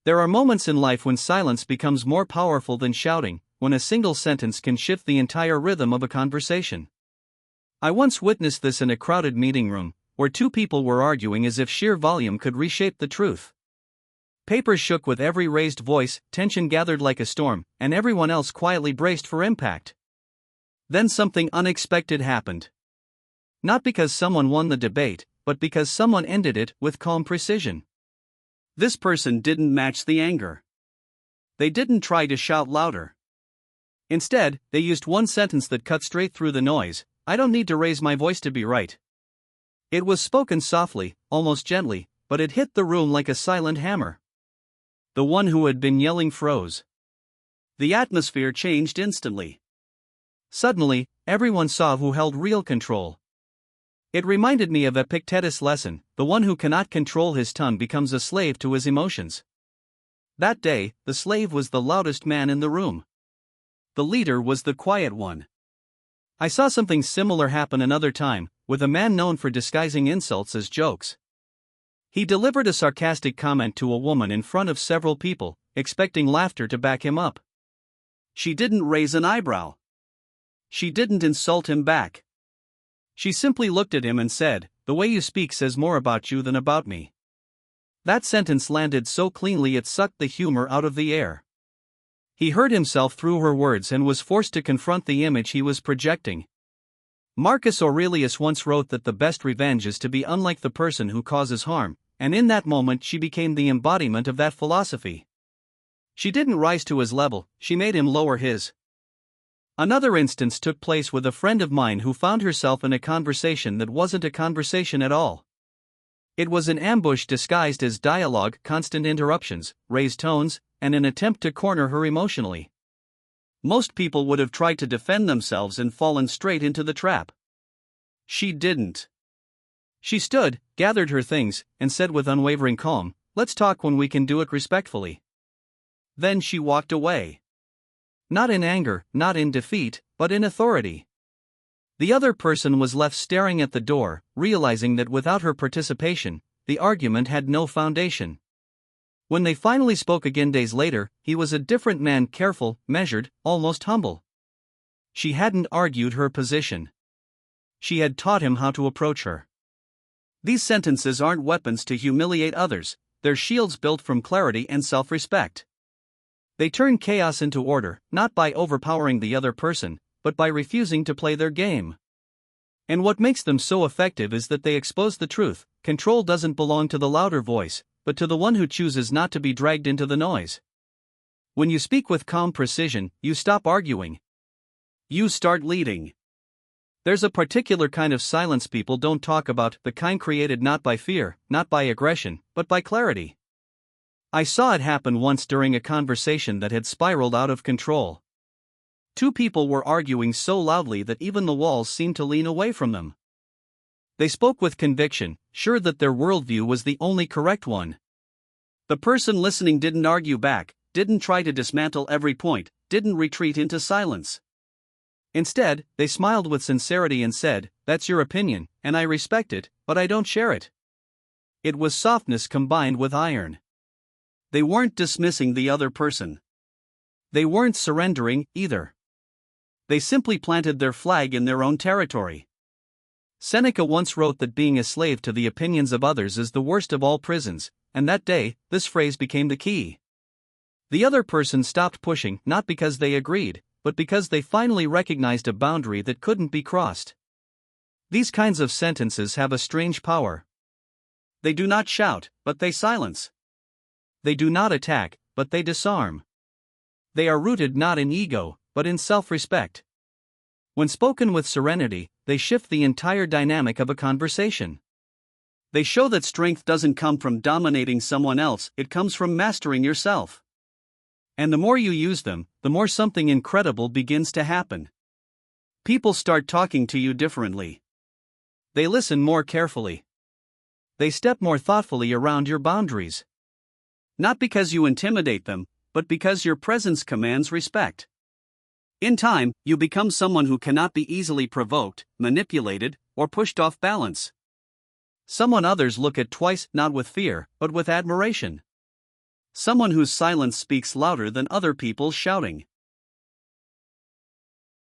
There are moments in life when silence becomes more powerful than shouting, when a single sentence can shift the entire rhythm of a conversation. I once witnessed this in a crowded meeting room, where two people were arguing as if sheer volume could reshape the truth. Papers shook with every raised voice, tension gathered like a storm, and everyone else quietly braced for impact. Then something unexpected happened. Not because someone won the debate, but because someone ended it with calm precision. This person didn't match the anger. They didn't try to shout louder. Instead, they used one sentence that cut straight through the noise: "I don't need to raise my voice to be right." It was spoken softly, almost gently, but it hit the room like a silent hammer. The one who had been yelling froze. The atmosphere changed instantly. Suddenly, everyone saw who held real control. It reminded me of Epictetus' lesson: the one who cannot control his tongue becomes a slave to his emotions. That day, the slave was the loudest man in the room. The leader was the quiet one. I saw something similar happen another time, with a man known for disguising insults as jokes. He delivered a sarcastic comment to a woman in front of several people, expecting laughter to back him up. She didn't raise an eyebrow. She didn't insult him back. She simply looked at him and said, "The way you speak says more about you than about me." That sentence landed so cleanly it sucked the humor out of the air. He heard himself through her words and was forced to confront the image he was projecting. Marcus Aurelius once wrote that the best revenge is to be unlike the person who causes harm, and in that moment she became the embodiment of that philosophy. She didn't rise to his level, she made him lower his. Another instance took place with a friend of mine who found herself in a conversation that wasn't a conversation at all. It was an ambush disguised as dialogue, constant interruptions, raised tones, and an attempt to corner her emotionally. Most people would have tried to defend themselves and fallen straight into the trap. She didn't. She stood, gathered her things, and said with unwavering calm, "Let's talk when we can do it respectfully." Then she walked away. Not in anger, not in defeat, but in authority. The other person was left staring at the door, realizing that without her participation, the argument had no foundation. When they finally spoke again days later, he was a different man, careful, measured, almost humble. She hadn't argued her position. She had taught him how to approach her. These sentences aren't weapons to humiliate others, they're shields built from clarity and self-respect. They turn chaos into order, not by overpowering the other person, but by refusing to play their game. And what makes them so effective is that they expose the truth: control doesn't belong to the louder voice, but to the one who chooses not to be dragged into the noise. When you speak with calm precision, you stop arguing. You start leading. There's a particular kind of silence people don't talk about, the kind created not by fear, not by aggression, but by clarity. I saw it happen once during a conversation that had spiraled out of control. Two people were arguing so loudly that even the walls seemed to lean away from them. They spoke with conviction, sure that their worldview was the only correct one. The person listening didn't argue back, didn't try to dismantle every point, didn't retreat into silence. Instead, they smiled with sincerity and said, "That's your opinion, and I respect it, but I don't share it." It was softness combined with iron. They weren't dismissing the other person. They weren't surrendering, either. They simply planted their flag in their own territory. Seneca once wrote that being a slave to the opinions of others is the worst of all prisons, and that day, this phrase became the key. The other person stopped pushing, not because they agreed, but because they finally recognized a boundary that couldn't be crossed. These kinds of sentences have a strange power. They do not shout, but they silence. They do not attack, but they disarm. They are rooted not in ego, but in self-respect. When spoken with serenity, they shift the entire dynamic of a conversation. They show that strength doesn't come from dominating someone else, it comes from mastering yourself. And the more you use them, the more something incredible begins to happen. People start talking to you differently. They listen more carefully. They step more thoughtfully around your boundaries. Not because you intimidate them, but because your presence commands respect. In time, you become someone who cannot be easily provoked, manipulated, or pushed off balance. Someone others look at twice, not with fear, but with admiration. Someone whose silence speaks louder than other people's shouting.